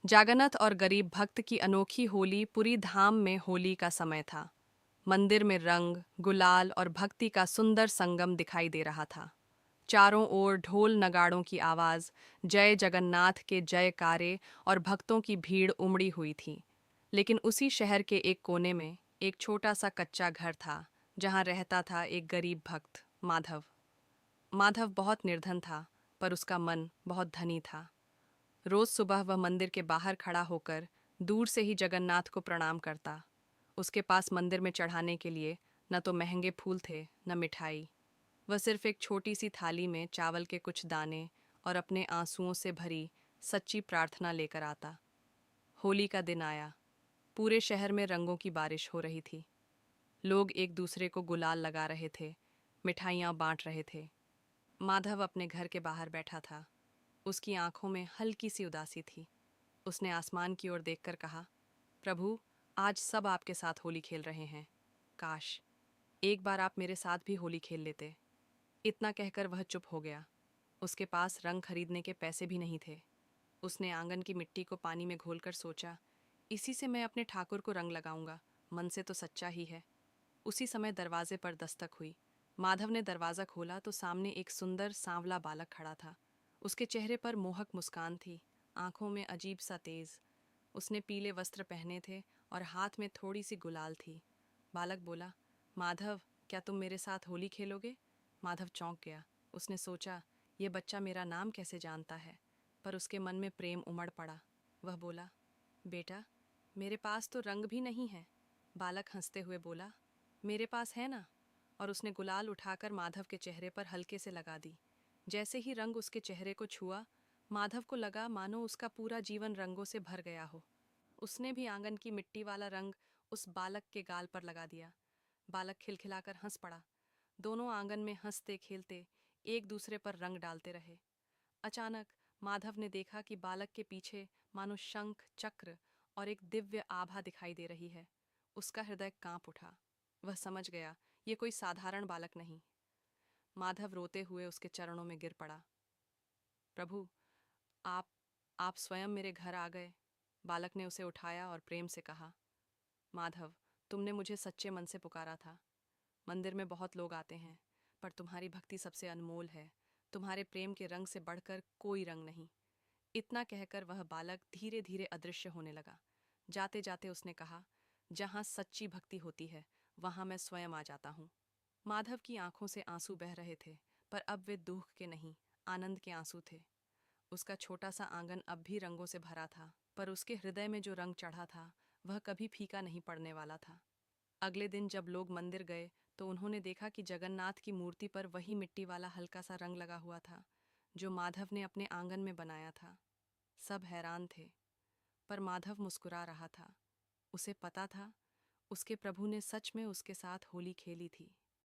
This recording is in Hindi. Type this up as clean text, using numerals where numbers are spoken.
जागन्नथ और गरीब भक्त की अनोखी होली पुरी धाम में होली का समय था। मंदिर में रंग, गुलाल और भक्ति का सुंदर संगम दिखाई दे रहा था। चारों ओर ढोल नगाड़ों की आवाज, जय जगन्नाथ के जयकारे और भक्तों की भीड़ उमड़ी हुई थी। लेकिन उसी शहर के एक कोने में एक छोटा सा कच्चा घर था, जहां रहता था एक गरीब भक्त, माधव। माधव बहुत निर्धन था, पर उसका मन बहुत धनी था। रोज सुबह वह मंदिर के बाहर खड़ा होकर दूर से ही जगन्नाथ को प्रणाम करता। उसके पास मंदिर में चढ़ाने के लिए न तो महंगे फूल थे, न मिठाई। वह सिर्फ एक छोटी सी थाली में चावल के कुछ दाने और अपने आंसुओं से भरी सच्ची प्रार्थना लेकर आता। होली का दिन आया। पूरे शहर में रंगों की बारिश हो रही थी। लोग एक दूसरे को गुलाल लगा रहे थे, मिठाइयाँ बांट रहे थे। माधव अपने घर के बाहर बैठा था। उसकी आंखों में हल्की सी उदासी थी। उसने आसमान की ओर देखकर कहा, प्रभु, आज सब आपके साथ होली खेल रहे हैं। काश एक बार आप मेरे साथ भी होली खेल लेते। इतना कहकर वह चुप हो गया। उसके पास रंग खरीदने के पैसे भी नहीं थे। उसने आंगन की मिट्टी को पानी में घोलकर सोचा, इसी से मैं अपने ठाकुर को रंग लगाऊंगा। मन से तो सच्चा ही है। उसी समय दरवाजे पर दस्तक हुई। माधव ने दरवाज़ा खोला तो सामने एक सुंदर सांवला बालक खड़ा था। उसके चेहरे पर मोहक मुस्कान थी, आंखों में अजीब सा तेज। उसने पीले वस्त्र पहने थे और हाथ में थोड़ी सी गुलाल थी। बालक बोला, माधव, क्या तुम मेरे साथ होली खेलोगे? माधव चौंक गया। उसने सोचा, ये बच्चा मेरा नाम कैसे जानता है? पर उसके मन में प्रेम उमड़ पड़ा। वह बोला, बेटा, मेरे पास तो रंग भी नहीं है। बालक हंसते हुए बोला, मेरे पास है ना। और उसने गुलाल उठाकर माधव के चेहरे पर हल्के से लगा दी। जैसे ही रंग उसके चेहरे को छुआ, माधव को लगा मानो उसका पूरा जीवन रंगों से भर गया हो। उसने भी आंगन की मिट्टी वाला रंग उस बालक के गाल पर लगा दिया। बालक खिलखिलाकर हंस पड़ा। दोनों आंगन में हंसते खेलते एक दूसरे पर रंग डालते रहे। अचानक माधव ने देखा कि बालक के पीछे मानो शंख, चक्र और एक दिव्य आभा दिखाई दे रही है। उसका हृदय कांप उठा। वह समझ गया, ये कोई साधारण बालक नहीं। माधव रोते हुए उसके चरणों में गिर पड़ा। प्रभु, आप आप स्वयं मेरे घर आ गए। बालक ने उसे उठाया और प्रेम से कहा, माधव, तुमने मुझे सच्चे मन से पुकारा था। मंदिर में बहुत लोग आते हैं, पर तुम्हारी भक्ति सबसे अनमोल है। तुम्हारे प्रेम के रंग से बढ़कर कोई रंग नहीं। इतना कहकर वह बालक धीरे धीरे अदृश्य होने लगा। जाते जाते उसने कहा, जहाँ सच्ची भक्ति होती है, वहाँ मैं स्वयं आ जाता हूँ। माधव की आंखों से आंसू बह रहे थे, पर अब वे दुख के नहीं, आनंद के आंसू थे। उसका छोटा सा आंगन अब भी रंगों से भरा था, पर उसके हृदय में जो रंग चढ़ा था, वह कभी फीका नहीं पड़ने वाला था। अगले दिन जब लोग मंदिर गए, तो उन्होंने देखा कि जगन्नाथ की मूर्ति पर वही मिट्टी वाला हल्का सा रंग लगा हुआ था, जो माधव ने अपने आंगन में बनाया था। सब हैरान थे, पर माधव मुस्कुरा रहा था। उसे पता था, उसके प्रभु ने सच में उसके साथ होली खेली थी।